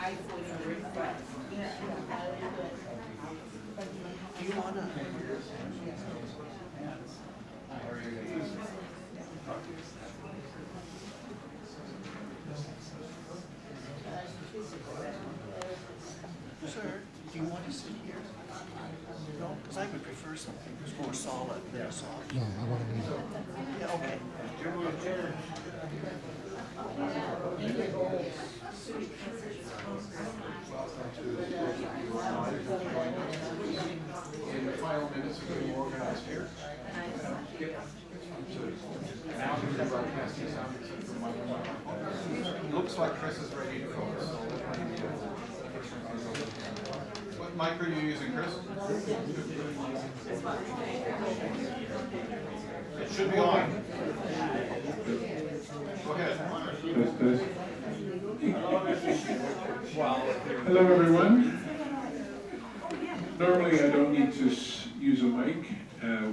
Do you want to? Sir, do you want to sit here? No, because I would prefer something that's more solid than soft. No, I want to leave. Yeah, okay. In the final minutes of getting organized here. Now we're broadcasting sound except for my one. Looks like Chris is ready to go. So what mic are you using, Chris? It should be on. Go ahead. Hello, everyone. Normally, I don't need to use a mic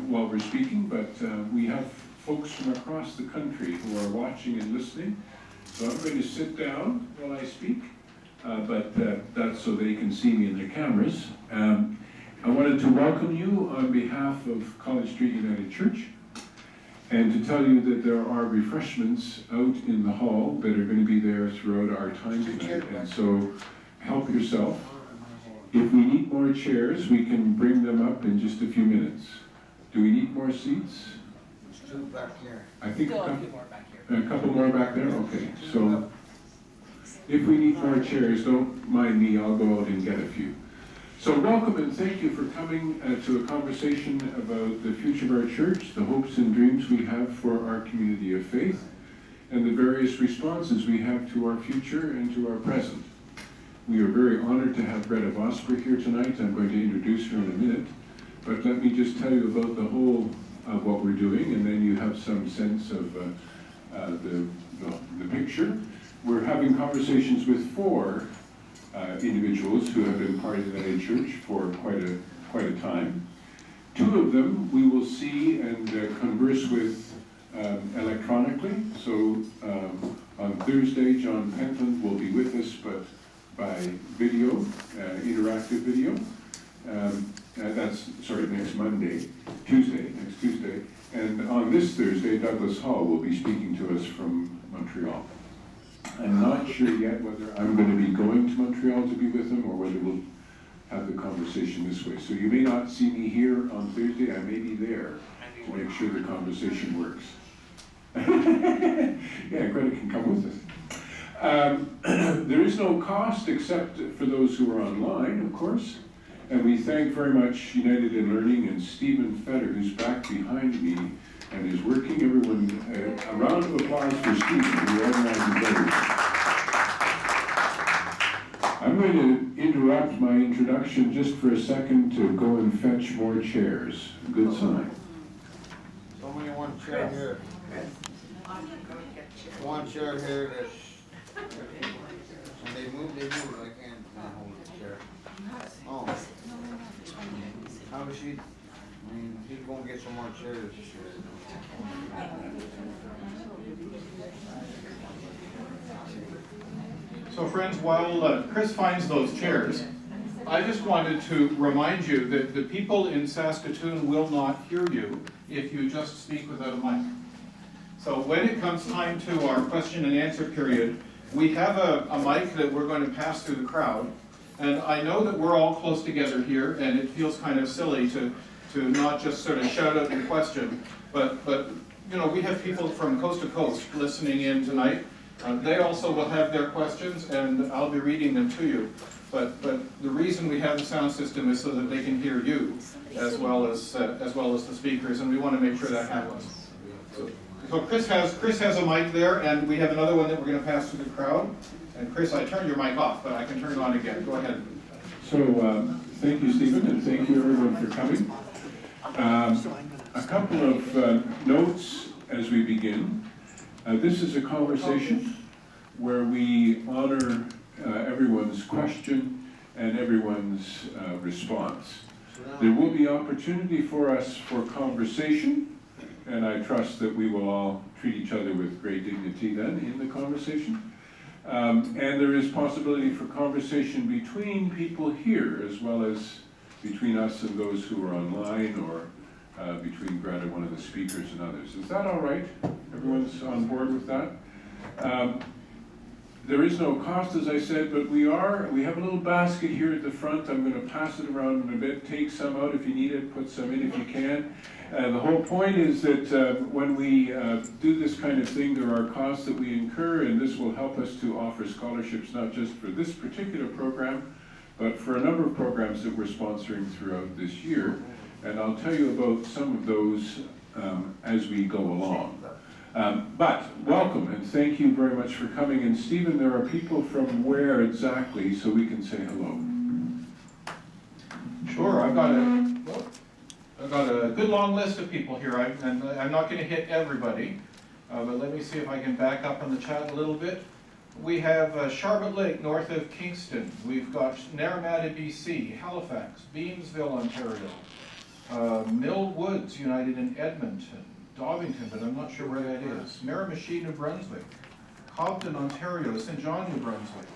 while we're speaking, but we have folks from across the country who are watching and listening. So I'm going to sit down while I speak, but that's so they can see me in their cameras. I wanted to welcome you on behalf of College Street United Church, and to tell you that there are refreshments out in the hall that are going to be there throughout our time tonight. And so help yourself. If we need more chairs, we can bring them up in just a few minutes. Do we need more seats? There's two back here. I think A few more back here. a couple more back there? Okay. So if we need more chairs, don't mind me, I'll go out and get a few. So welcome and thank you for coming to a conversation about the future of our church, the hopes and dreams we have for our community of faith, and the various responses we have to our future and to our present. We are very honored to have Greta Vosper here tonight. I'm going to introduce her in a minute, but let me just tell you about the whole of what we're doing, and then you have some sense of the picture. We're having conversations with four individuals who have been part of the United Church for quite a time. Two of them we will see and converse with electronically. So on Thursday, John Pentland will be with us, but by video, interactive video. That's next Monday, next Tuesday. And on this Thursday, Douglas Hall will be speaking to us from Montreal. I'm not sure yet whether I'm going to be going to Montreal to be with him or whether we'll have the conversation this way. So you may not see me here on Thursday. I may be there to make sure the conversation works. Yeah, Greta can come with us. There is no cost except for those who are online, of course. And we thank very much United in Learning and Stephen Fetter, who's back behind me and is working. Everyone, a round of applause for Stephen, who organizes everything. I'm going to interrupt my introduction just for a second to go and fetch more chairs. Good sign. Somebody one chair here. One chair here that's, when they move, I can't hold the chair. Oh. How does she, I mean, he's gonna get some more chairs. So friends, while Chris finds those chairs, I just wanted to remind you that the people in Saskatoon will not hear you if you just speak without a mic. So when it comes time to our question and answer period, we have a mic that we're going to pass through the crowd. And I know that we're all close together here, and it feels kind of silly to not just sort of shout out your question, but you know, we have people from coast to coast listening in tonight. They also will have their questions, and I'll be reading them to you. But the reason we have the sound system is so that they can hear you as well as the speakers, and we want to make sure that happens. So Chris has a mic there, and we have another one that we're going to pass to the crowd. And Chris, I turned your mic off, but I can turn it on again. Go ahead. So thank you, Stephen, and thank you everyone for coming. A couple of notes as we begin. This is a conversation where we honor everyone's question and everyone's response. There will be opportunity for us for conversation, and I trust that we will all treat each other with great dignity then in the conversation. And there is possibility for conversation between people here as well as between us and those who are online, or between Greta, one of the speakers, and others. Is that all right? Everyone's on board with that? There is no cost, as I said, but we have a little basket here at the front. I'm going to pass it around in a bit. Take some out if you need it, put some in if you can. The whole point is that when we do this kind of thing, there are costs that we incur, and this will help us to offer scholarships not just for this particular program, but for a number of programs that we're sponsoring throughout this year. And I'll tell you about some of those as we go along. But welcome, and thank you very much for coming. And Stephen, there are people from where exactly, so we can say hello? Sure, I've got a good long list of people here, and I'm not going to hit everybody, but let me see if I can back up on the chat a little bit. We have Charlotte Lake, north of Kingston. We've got Naramata, BC, Halifax, Beamsville, Ontario, Mill Woods United in Edmonton, Dobbington, but I'm not sure where that is, Miramichi, New Brunswick, Cobden, Ontario, St. John, New Brunswick,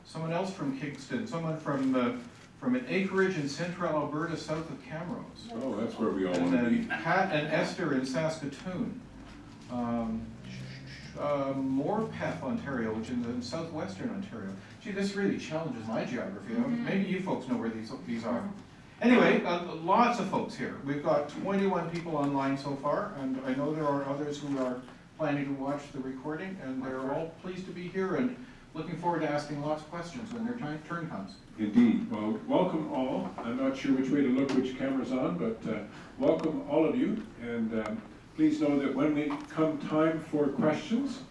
someone else from Kingston, someone from an acreage in central Alberta, south of Camrose. Oh, that's where we all And want to then be. Pat and Esther in Saskatoon. Morpeth, Ontario, which is in southwestern Ontario. Gee, this really challenges my geography. Maybe you folks know where these are. Anyway, lots of folks here. We've got 21 people online so far, and I know there are others who are planning to watch the recording, and they're all pleased to be here and looking forward to asking lots of questions when their turn comes. Indeed. Well, welcome all. I'm not sure which way to look, which camera's on, but welcome all of you. And please know that when we come time for questions,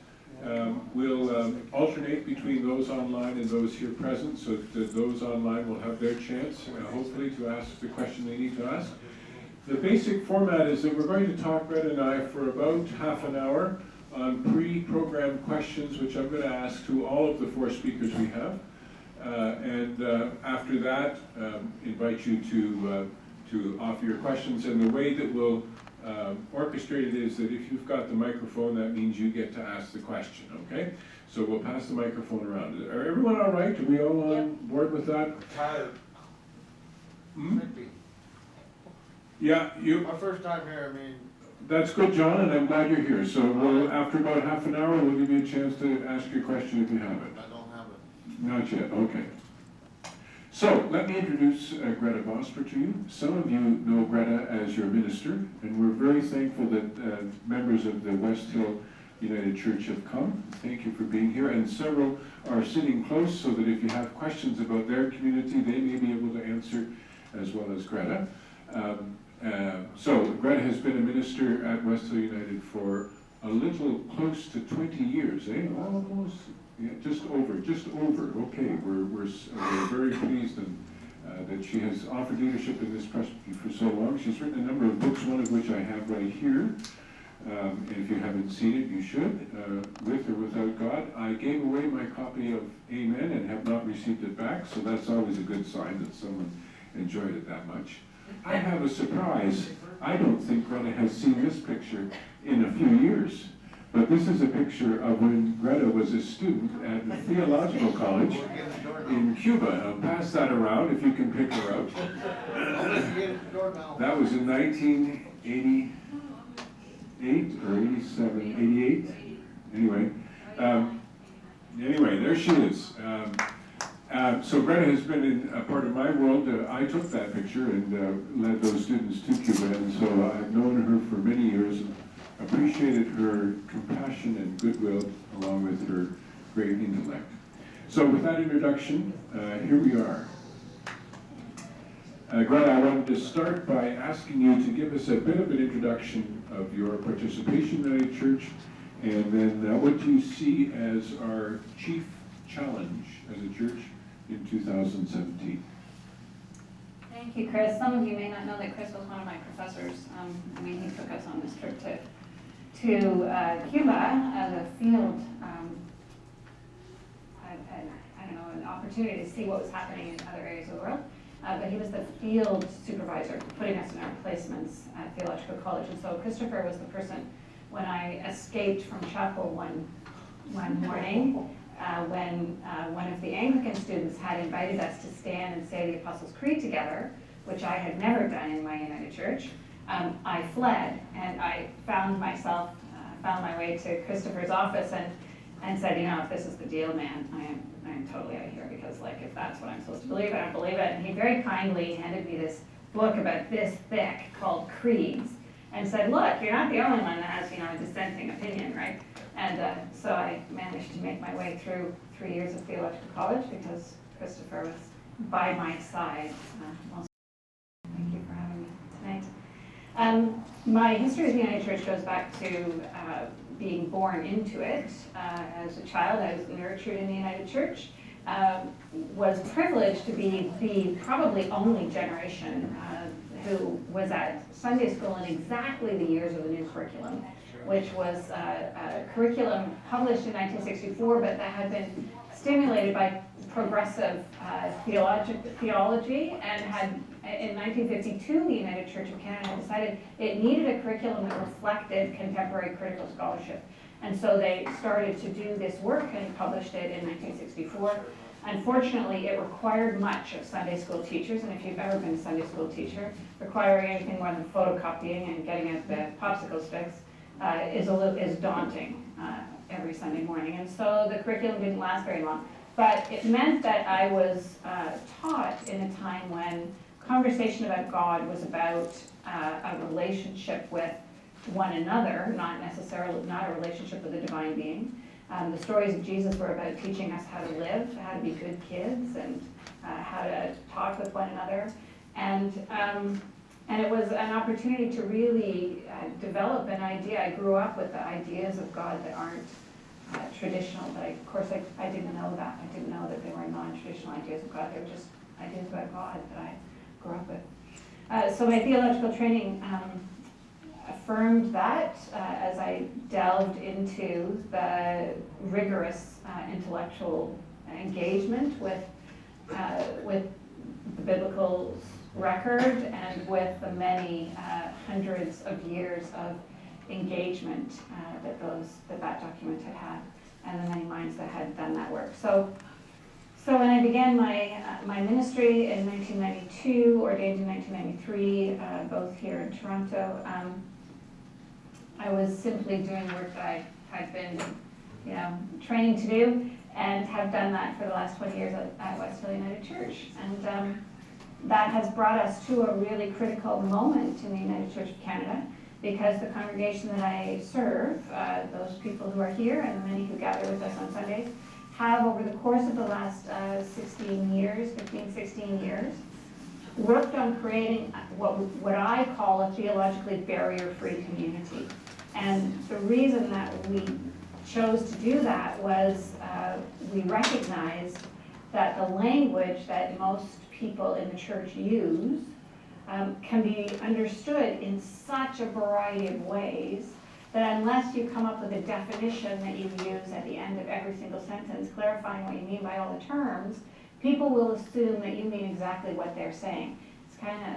we'll alternate between those online and those here present, so that those online will have their chance, hopefully, to ask the question they need to ask. The basic format is that we're going to talk, Greta and I, for about half an hour on pre-programmed questions, which I'm going to ask to all of the 4 speakers we have. After that, invite you to offer your questions. And the way that we'll orchestrate it is that if you've got the microphone, that means you get to ask the question, okay? So we'll pass the microphone around. Are everyone all right? Are we all on board with that? Tired. Hmm? Could be. Yeah, you. My first time here, I mean. That's good, John, and I'm glad you're here. So after about half an hour, we'll give you a chance to ask your question if you have it. I don't have it. Not yet, okay. So let me introduce Greta Vosper to you. Some of you know Greta as your minister, and we're very thankful that members of the West Hill United Church have come. Thank you for being here, and several are sitting close so that if you have questions about their community, they may be able to answer as well as Greta. So Greta has been a minister at West Hill United for a little close to 20 years, eh? Almost, yeah, just over. Okay, we're very pleased that she has offered leadership in this presbytery for so long. She's written a number of books, one of which I have right here. And if you haven't seen it, you should. With or Without God. I gave away my copy of Amen and have not received it back, so that's always a good sign that someone enjoyed it that much. I have a surprise. I don't think Greta has seen this picture in a few years, but this is a picture of when Greta was a student at the Theological College in Cuba. I'll pass that around if you can pick her out. That was in 1988 or 87, 88. Anyway, there she is. So Greta has been in a part of my world. I took that picture and led those students to Cuba, and so I've known her for many years and appreciated her compassion and goodwill along with her great intellect. So with that introduction, here we are. Greta, I wanted to start by asking you to give us a bit of an introduction of your participation in a church, and then what do you see as our chief challenge as a church in 2017. Thank you, Chris. Some of you may not know that Chris was one of my professors. He took us on this trip to Cuba as a field, I don't know, an opportunity to see what was happening in other areas of the world. But he was the field supervisor, putting us in our placements at Theological College. And so Christopher was the person when I escaped from chapel one morning when one of the Anglican students had invited us to stand and say the Apostles' Creed together, which I had never done in my United Church, I fled, and I found my way to Christopher's office and said, you know, if this is the deal, man, I am totally out of here, because like, if that's what I'm supposed to believe, I don't believe it. And he very kindly handed me this book about this thick called Creeds, and said, look, you're not the only one that has, you know, a dissenting opinion, right? And so I managed to make my way through 3 years of theological college because Christopher was by my side. Thank you for having me tonight. My history of the United Church goes back to being born into it. As a child, I was nurtured in the United Church. Was privileged to be the probably only generation who was at Sunday school in exactly the years of the new curriculum, which was a curriculum published in 1964, but that had been stimulated by progressive theology, and had, in 1952, the United Church of Canada decided it needed a curriculum that reflected contemporary critical scholarship. And so they started to do this work and published it in 1964. Unfortunately, it required much of Sunday school teachers, and if you've ever been a Sunday school teacher, requiring anything more than photocopying and getting out the popsicle sticks is daunting every Sunday morning. And so the curriculum didn't last very long. But it meant that I was taught in a time when conversation about God was about a relationship with one another, not a relationship with a divine being. The stories of Jesus were about teaching us how to live, how to be good kids, and how to talk with one another. And it was an opportunity to really develop an idea. I grew up with the ideas of God that aren't traditional, but of course I didn't know that. I didn't know that they were non-traditional ideas of God. They were just ideas about God that I grew up with. So my theological training affirmed that as I delved into the rigorous intellectual engagement with the biblical record and with the many hundreds of years of engagement that document had had, and the many minds that had done that work. So when I began my ministry in 1992, ordained in 1993, both here in Toronto, I was simply doing work that I had been, training to do, and have done that for the last 20 years at Westville United Church. And that has brought us to a really critical moment in the United Church of Canada, because the congregation that I serve, those people who are here and the many who gather with us on Sundays, have over the course of the last 16 years, worked on creating what I call a theologically barrier-free community. And the reason that we chose to do that was we recognized that the language that most people in the church use can be understood in such a variety of ways that unless you come up with a definition that you use at the end of every single sentence, clarifying what you mean by all the terms, people will assume that you mean exactly what they're saying.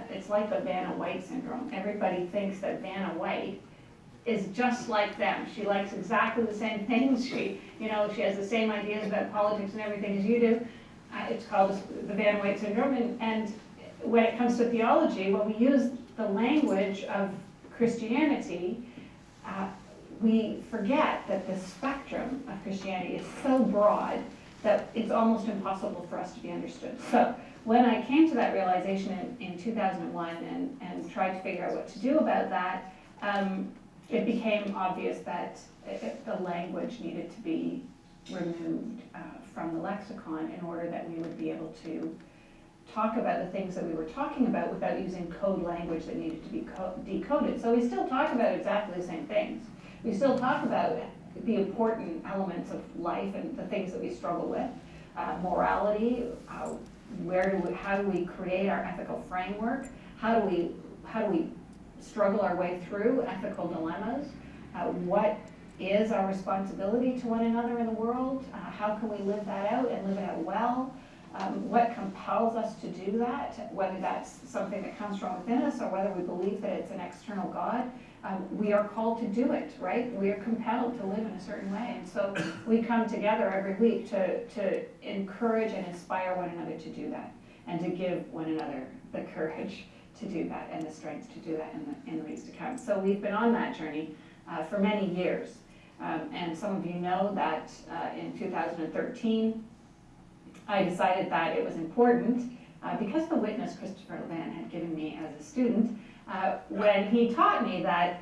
It's like the Vanna White syndrome. Everybody thinks that Vanna White is just like them. She likes exactly the same things. She has the same ideas about politics and everything as you do. It's called the Vanna White syndrome. And when it comes to theology, when we use the language of Christianity, we forget that the spectrum of Christianity is so broad that it's almost impossible for us to be understood. So when I came to that realization in 2001 and tried to figure out what to do about that, it became obvious that the language needed to be removed from the lexicon in order that we would be able to talk about the things that we were talking about without using code language that needed to be decoded. So we still talk about exactly the same things. We still talk about the important elements of life and the things that we struggle with, morality, how do we create our ethical framework, how do we struggle our way through ethical dilemmas, what is our responsibility to one another in the world, how can we live that out and live it out well, what compels us to do that, whether that's something that comes from within us or whether we believe that it's an external God. we are called to do it, right? We are compelled to live in a certain way. And so we come together every week to encourage and inspire one another to do that, and to give one another the courage to do that and the strength to do that in the weeks to come. So we've been on that journey for many years. And some of you know that in 2013, I decided that it was important, because the witness Christopher Levan had given me as a student, when he taught me that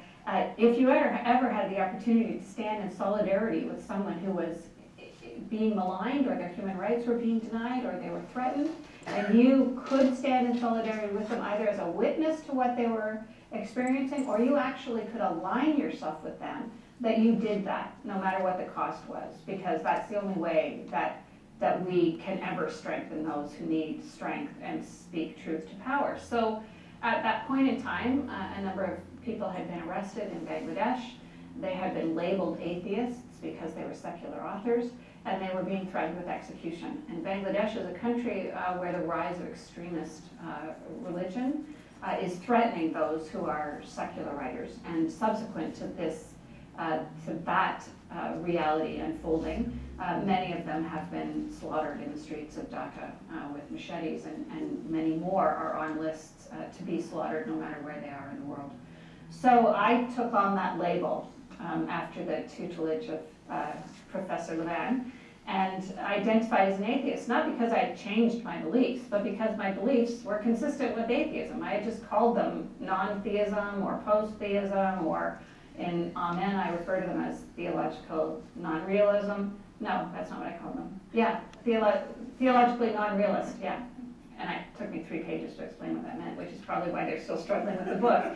if you ever had the opportunity to stand in solidarity with someone who was being maligned, or their human rights were being denied, or they were threatened, and you could stand in solidarity with them either as a witness to what they were experiencing, or you actually could align yourself with them, that you did that, no matter what the cost was, because that's the only way that we can ever strengthen those who need strength and speak truth to power. So at that point in time, a number of people had been arrested in Bangladesh. They had been labeled atheists because they were secular authors, and they were being threatened with execution. And Bangladesh is a country where the rise of extremist religion is threatening those who are secular writers. And subsequent to this, to that reality unfolding, many of them have been slaughtered in the streets of Dhaka with machetes, and many more are on lists to be slaughtered no matter where they are in the world. So I took on that label after the tutelage of Professor Levan, and identified as an atheist, not because I had changed my beliefs, but because my beliefs were consistent with atheism. I had just called them non-theism or post-theism, or in Amen I refer to them as theological non-realism. No, that's not what I call them. Yeah, theologically non-realist, yeah. And it took me 3 pages to explain what that meant, which is probably why they're still struggling with the book.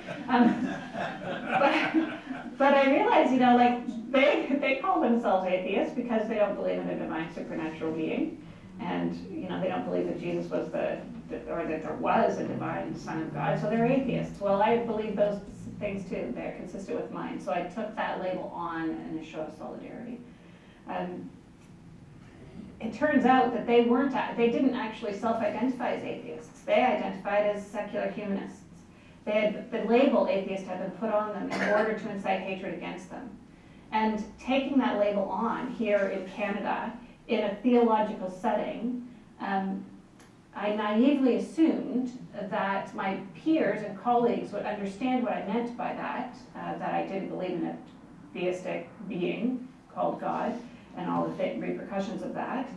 But I realized, like they call themselves atheists because they don't believe in a divine supernatural being, and they don't believe that Jesus was or that there was a divine Son of God. So they're atheists. Well, I believe those things too. They're consistent with mine. So I took that label on in a show of solidarity. It turns out that they didn't actually self-identify as atheists. They identified as secular humanists. The label atheist had been put on them in order to incite hatred against them. And taking that label on here in Canada, in a theological setting, I naively assumed that my peers and colleagues would understand what I meant by that I didn't believe in a theistic being called God, and all the repercussions of that,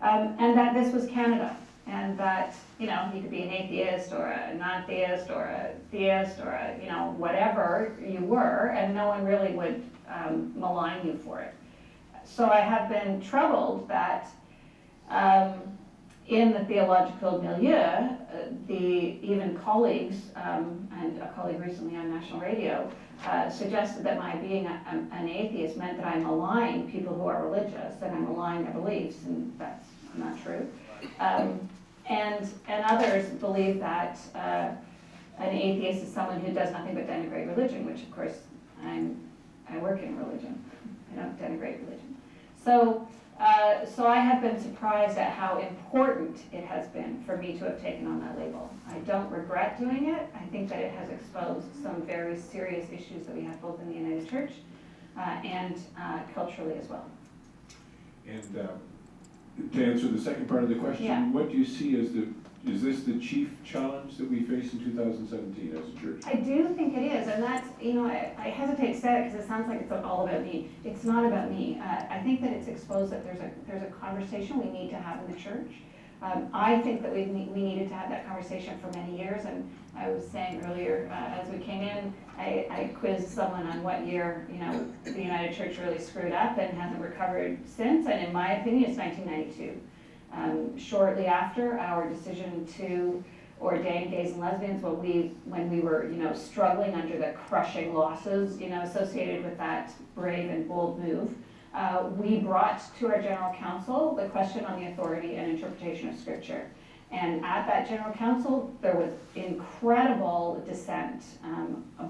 and that this was Canada, and that you could be an atheist or a non-theist or a theist or a whatever you were, and no one really would malign you for it. So I have been troubled that in the theological milieu, even colleagues, and a colleague recently on national radio, suggested that my being an atheist meant that I malign people who are religious, and I malign their beliefs, and that's not true. And others believe that an atheist is someone who does nothing but denigrate religion, which of course I work in religion. I don't denigrate religion. So I have been surprised at how important it has been for me to have taken on that label. I don't regret doing it. I think that it has exposed some very serious issues that we have both in the United Church and culturally as well. And to answer the second part of the question, Yeah. what do you see as is this the chief challenge that we face in 2017 as a church? I do think it is, and that's, I hesitate to say it because it sounds like it's all about me. It's not about me. I think that it's exposed that there's a conversation we need to have in the church. I think that we needed to have that conversation for many years, and I was saying earlier as we came in, I quizzed someone on what year the United Church really screwed up and hasn't recovered since, and in my opinion it's 1992. Shortly after our decision to ordain gays and lesbians, when we were struggling under the crushing losses associated with that brave and bold move, we brought to our General Council the question on the authority and interpretation of Scripture. And at that General Council, there was incredible dissent.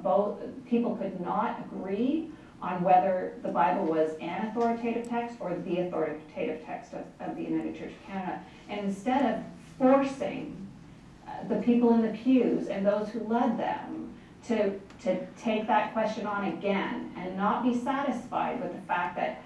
Both people could not agree on whether the Bible was an authoritative text or the authoritative text of the United Church of Canada. And instead of forcing the people in the pews and those who led them to to take that question on again and not be satisfied with the fact that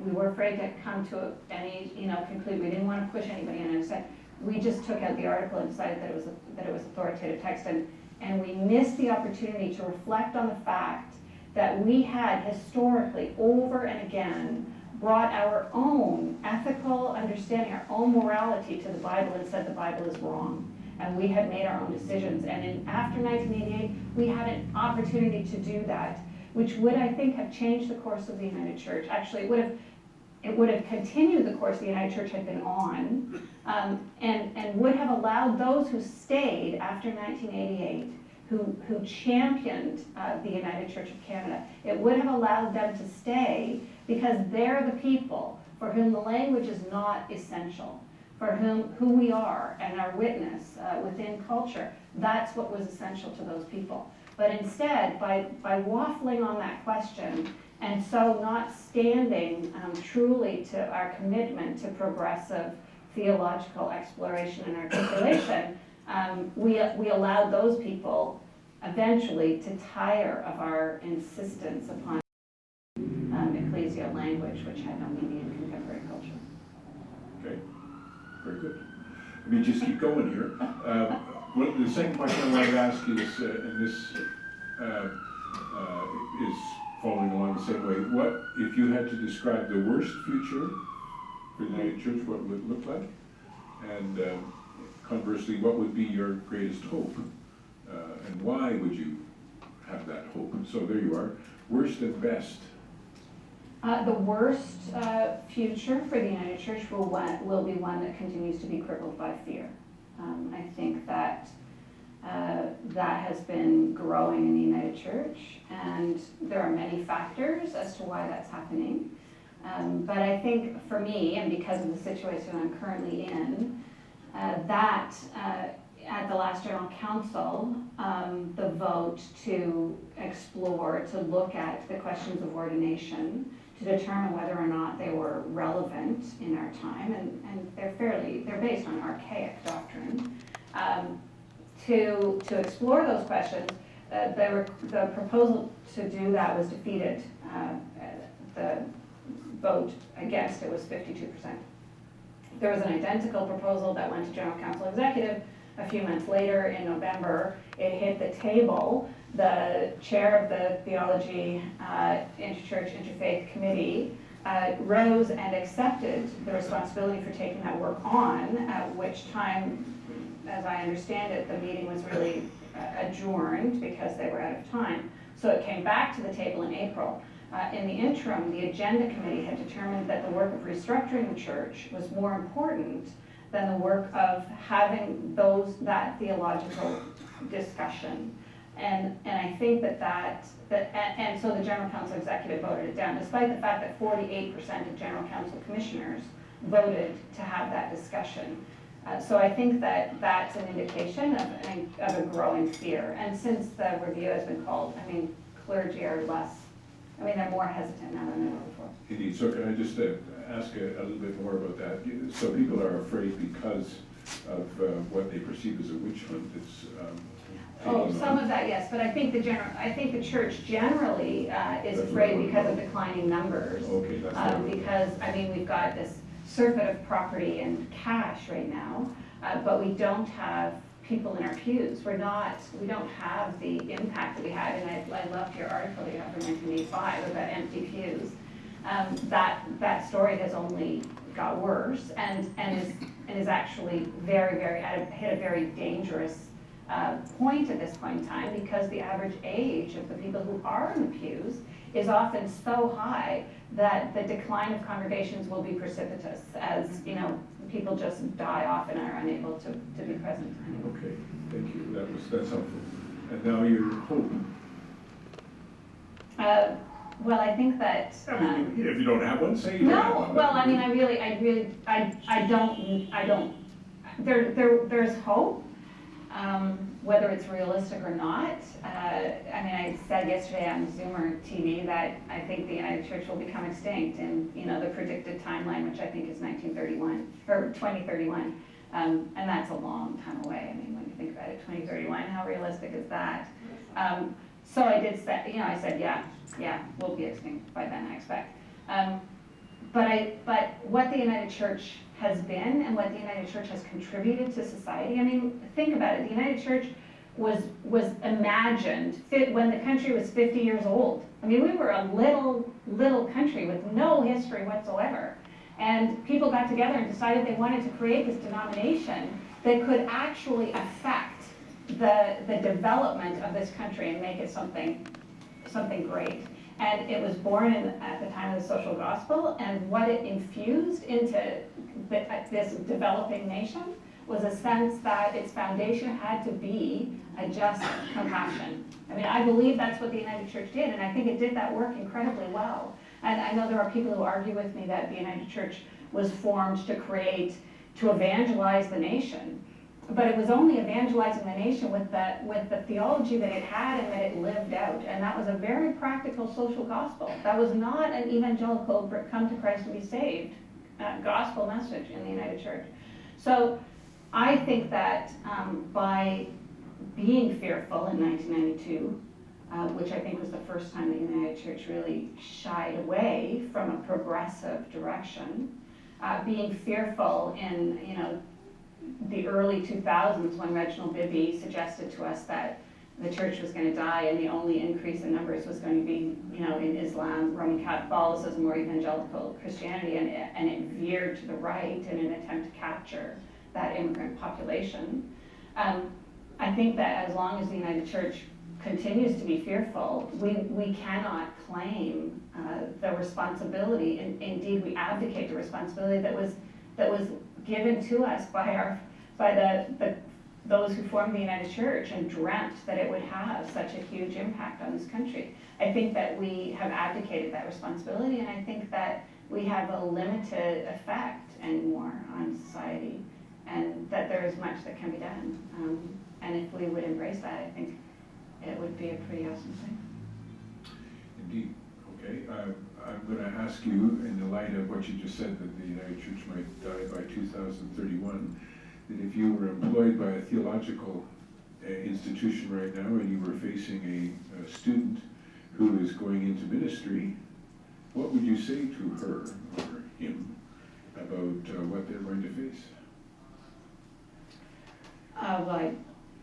we were afraid to come to any, conclude. We didn't want to push anybody in. And said, we just took out the article and decided that it was authoritative text. And we missed the opportunity to reflect on the fact that we had historically, over and again, brought our own ethical understanding, our own morality to the Bible and said the Bible is wrong. And we had made our own decisions. And after 1988, we had an opportunity to do that, which would, I think, have changed the course of the United Church. Actually, it would have continued the course the United Church had been on, and would have allowed those who stayed after 1988, who championed the United Church of Canada, it would have allowed them to stay because they're the people for whom the language is not essential, for who we are and our witness within culture. That's what was essential to those people. But instead, by waffling on that question, and so not standing truly to our commitment to progressive theological exploration and articulation, we allowed those people eventually to tire of our insistence upon ecclesial language, which had no meaning in contemporary culture. Okay, very good. Let me just keep going here. Well, the second question I wanted to ask is, and this is following along the same way, what, if you had to describe the worst future for the United Church, what would it look like? And conversely, what would be your greatest hope? And why would you have that hope? So there you are, worst and best. The worst future for the United Church will be one that continues to be crippled by fear. I think that that has been growing in the United Church, and there are many factors as to why that's happening. But I think for me, and because of the situation I'm currently in, that at the last General Council, the vote to explore, to look at the questions of ordination, to determine whether or not they were relevant in our time, and they're based on archaic doctrine. To explore those questions, the proposal to do that was defeated. The vote against it was 52%. There was an identical proposal that went to General Council Executive. A few months later, in November, it hit the table. The chair of the Theology, Interchurch, Interfaith Committee rose and accepted the responsibility for taking that work on, at which time, as I understand it, the meeting was really adjourned because they were out of time. So it came back to the table in April. In the interim, the Agenda Committee had determined that the work of restructuring the church was more important than the work of having that theological discussion. And I think and so the General Council Executive voted it down, despite the fact that 48% of General Council Commissioners voted to have that discussion. So I think that that's an indication of a growing fear. And since the review has been called, clergy are they're more hesitant now than they were before. Indeed. So can I just ask a little bit more about that? So people are afraid because of what they perceive as a witch hunt that's some of that, yes, but I think the church generally is afraid because of declining numbers. Okay, that's because we've got this surfeit of property and cash right now, but we don't have people in our pews. We don't have the impact that we had, and I loved your article that you have from 1985 about empty pews. That story has only got worse and is actually very, very hit a very dangerous point at this point in time, because the average age of the people who are in the pews is often so high that the decline of congregations will be precipitous, as people just die off and are unable to be present. Okay, thank you. That's helpful. And now your hope. Well, I think that. If you don't have one, say you don't have one. No, well, I don't. There's hope. Whether it's realistic or not. I said yesterday on Zoomer TV that I think the United Church will become extinct in the predicted timeline, which I think is 1931 or 2031, and that's a long time away. When you think about it, 2031, how realistic is that? So I did say, I said, yeah, we'll be extinct by then, I expect. But what the United Church has been and what the United Church has contributed to society, I mean, think about it. The United Church was imagined when the country was 50 years old. I mean, we were a little country with no history whatsoever. And people got together and decided they wanted to create this denomination that could actually affect the development of this country and make it something great. And it was born at the time of the social gospel, and what it infused into this developing nation was a sense that its foundation had to be a just compassion. I mean, I believe that's what the United Church did, and I think it did that work incredibly well. And I know there are people who argue with me that the United Church was formed to evangelize the nation. But it was only evangelizing the nation with the theology that it had and that it lived out. And that was a very practical social gospel. That was not an evangelical come to Christ and be saved gospel message in the United Church. So I think that by being fearful in 1992, which I think was the first time the United Church really shied away from a progressive direction, being fearful in, the early 2000s when Reginald Bibby suggested to us that the church was going to die and the only increase in numbers was going to be, in Islam, Roman Catholicism, or evangelical Christianity, and it veered to the right in an attempt to capture that immigrant population. I think that as long as the United Church continues to be fearful, we cannot claim the responsibility, and indeed we abdicate the responsibility that was given to us by those who formed the United Church and dreamt that it would have such a huge impact on this country. I think that we have abdicated that responsibility, and I think that we have a limited effect anymore on society, and that there is much that can be done. And if we would embrace that, I think it would be a pretty awesome thing. Indeed. Okay. I'm going to ask you, in the light of what you just said, that the United Church might die by 2031, that if you were employed by a theological institution right now and you were facing a student who is going into ministry, what would you say to her or him about what they're going to face? Well, I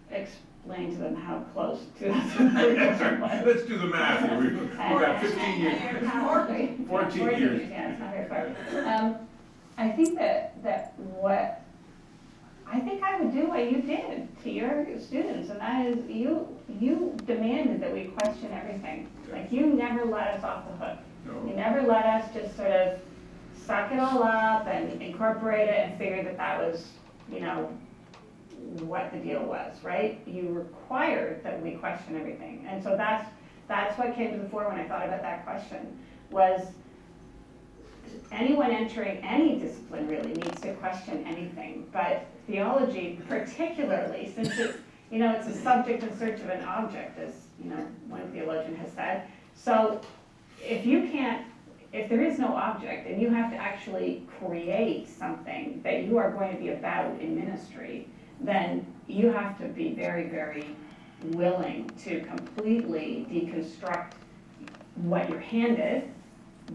explain to them how close 2031 was. Let's do the math here. We've got 15 years. 14 years. Yeah, it's not very far. I think that what I think I would do what you did to your students, and that is you demanded that we question everything. Like, you never let us off the hook. No. You never let us just sort of suck it all up and incorporate it and figure that was, what the deal was, right? You required that we question everything. And so that's what came to the fore when I thought about that question, was anyone entering any discipline really needs to question anything, but theology particularly, since it's, it's a subject in search of an object, as, one theologian has said. So if there is no object and you have to actually create something that you are going to be about in ministry, then you have to be very, very willing to completely deconstruct what you're handed,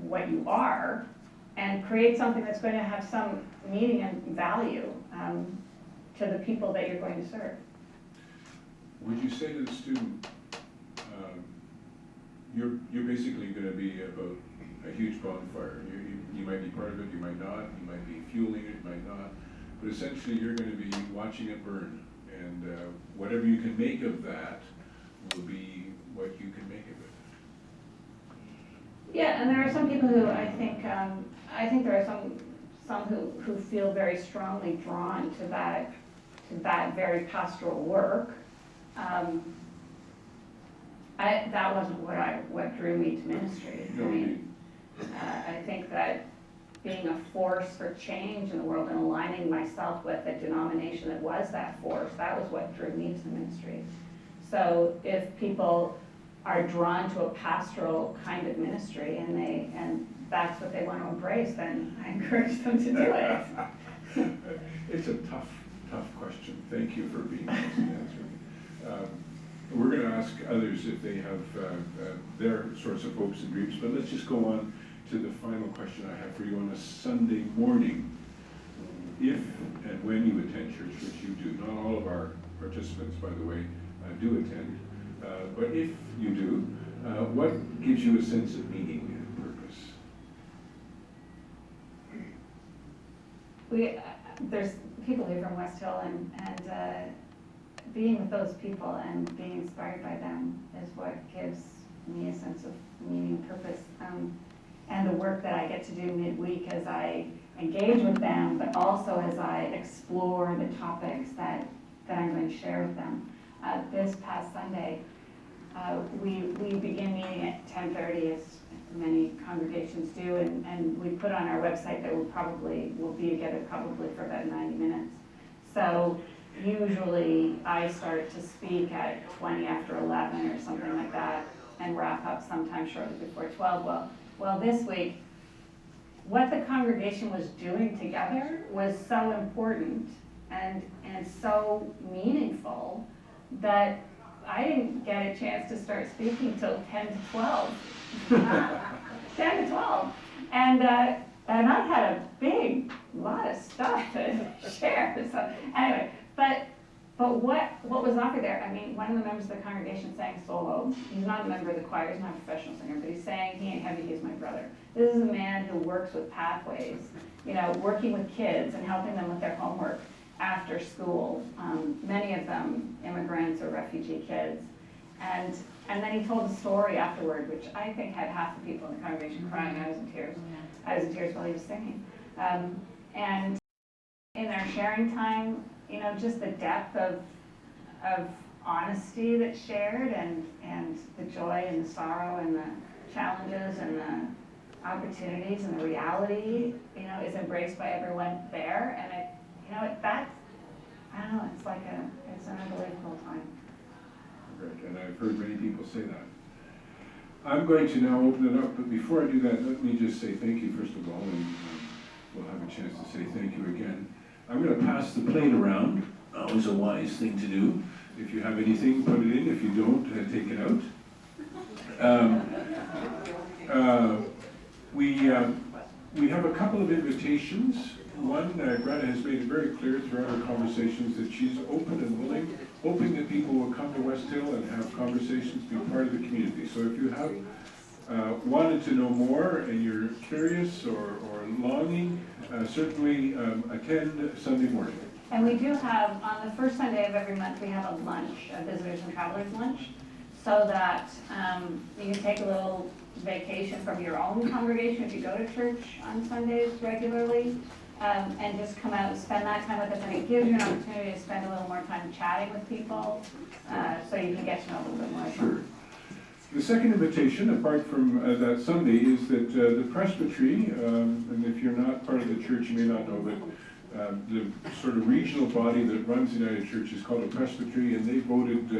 what you are, and create something that's going to have some meaning and value to the people that you're going to serve. Would you say to the student, you're basically going to be about a huge bonfire. You might be part of it, you might not, you might be fueling it, you might not, but essentially you're going to be watching it burn, and whatever you can make of that will be what you can make of it. Yeah, and there are some people who I think there are some who feel very strongly drawn to that very pastoral work. That wasn't what drew me to ministry. No, I mean, I think that being a force for change in the world and aligning myself with a denomination that was that force, that was what drew me to the ministry. So if people are drawn to a pastoral kind of ministry and that's what they want to embrace, then I encourage them to do it. It's a tough question. Thank you for being honest and answering. We're going to ask others if they have their sorts of hopes and dreams, but let's just go on to the final question I have for you on a Sunday morning. If and when you attend church, which you do, not all of our participants, by the way, do attend, but if you do, what gives you a sense of meaning and purpose? There's people here from West Hill, and being with those people and being inspired by them is what gives me a sense of meaning, purpose, and the work that I get to do midweek as I engage with them, but also as I explore the topics that I'm going to share with them. This past Sunday, we begin meeting at 10:30, as many congregations do, and we put on our website that we'll be together probably for about 90 minutes. So usually I start to speak at 20 after 11 or something like that, and wrap up sometime shortly before 12. Well, this week, what the congregation was doing together was so important and so meaningful that I didn't get a chance to start speaking till 10 to 12. 10 to 12. And I had a lot of stuff to share. So anyway, but what was offered there, I mean, one of the members of the congregation sang solo. He's not a member of the choir, he's not a professional singer, but he's saying, he ain't heavy, he's my brother. This is a man who works with pathways, working with kids and helping them with their homework after school. Many of them immigrants or refugee kids. And then he told a story afterward, which I think had half the people in the congregation crying. I was in tears. I was in tears while he was singing. And in their sharing time, just the depth of honesty that's shared, and the joy and the sorrow and the challenges and the opportunities and the reality, is embraced by everyone there. And that's, I don't know, it's an unbelievable time. Right, and I've heard many people say that. I'm going to now open it up, but before I do that, let me just say thank you first of all, and we'll have a chance to say thank you again. I'm going to pass the plate around. Always a wise thing to do. If you have anything, put it in. If you don't, take it out. We have a couple of invitations. One, Greta has made it very clear throughout our conversations that she's open and willing, hoping that people will come to West Hill and have conversations, be part of the community. So if you have wanted to know more and you're curious or longing, certainly attend Sunday morning. And we do have, on the first Sunday of every month, we have a lunch, a visitors and travelers lunch, so that you can take a little vacation from your own congregation if you go to church on Sundays regularly, and just come out and spend that time with us. And it gives you an opportunity to spend a little more time chatting with people, so you can get to know a little bit more. Sure. The second invitation, apart from that Sunday, is that the presbytery, and if you're not part of the church, you may not know, but the sort of regional body that runs United Church is called a presbytery, and they voted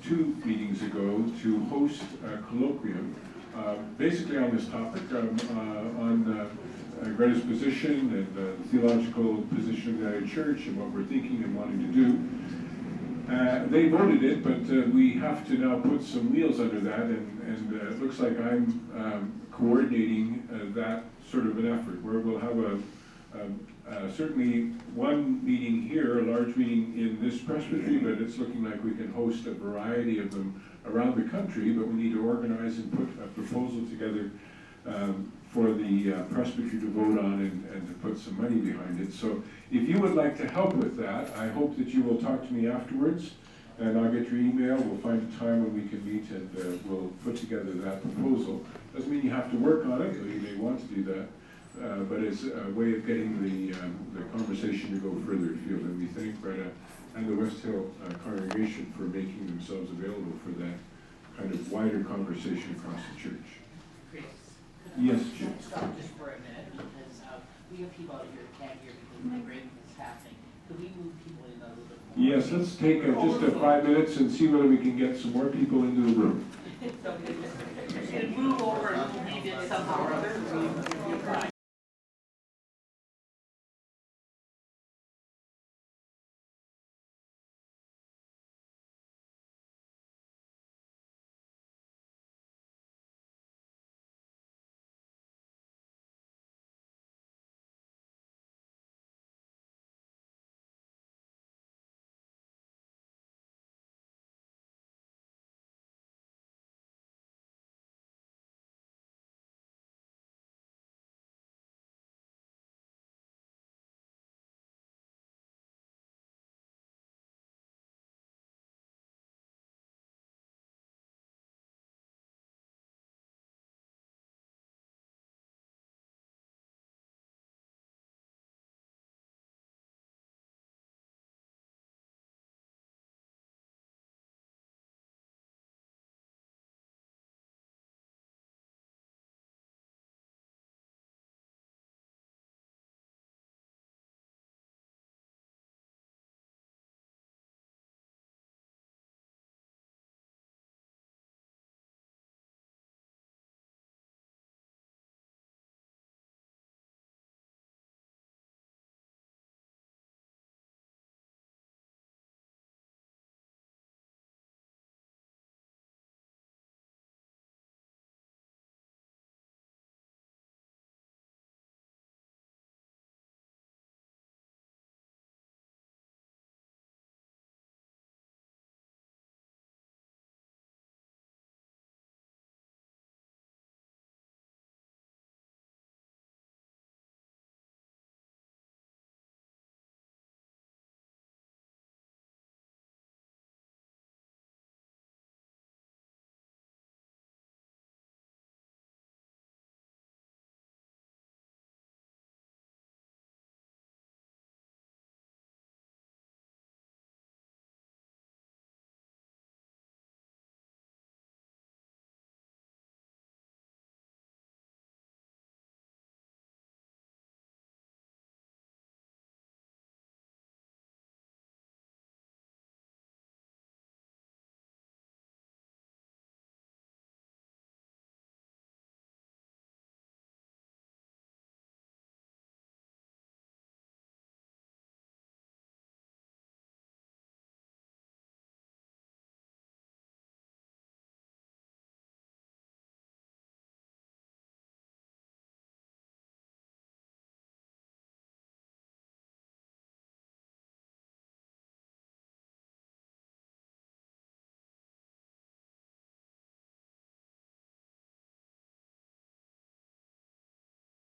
2 meetings ago to host a colloquium, basically on this topic, on Greta's position and the theological position of the United Church and what we're thinking and wanting to do. They voted it, but we have to now put some wheels under that, and it looks like I'm coordinating that sort of an effort, where we'll have certainly one meeting here, a large meeting in this presbytery, but it's looking like we can host a variety of them around the country, but we need to organize and put a proposal together for the presbytery to vote on and to put some money behind it. So if you would like to help with that, I hope that you will talk to me afterwards, and I'll get your email. We'll find a time when we can meet, and we'll put together that proposal. Doesn't mean you have to work on it, or you may want to do that, but it's a way of getting the conversation to go further afield. And we thank Greta and the West Hill congregation for making themselves available for that kind of wider conversation across the church. Chris, Yes, Jim. stop just for a minute, because we have people out here who can't hear because of the breaking that's happening. Could we move people in a little bit more? Yes, let's take just 5 minutes and see whether we can get some more people into the room. So we could move over and leave it somehow or other.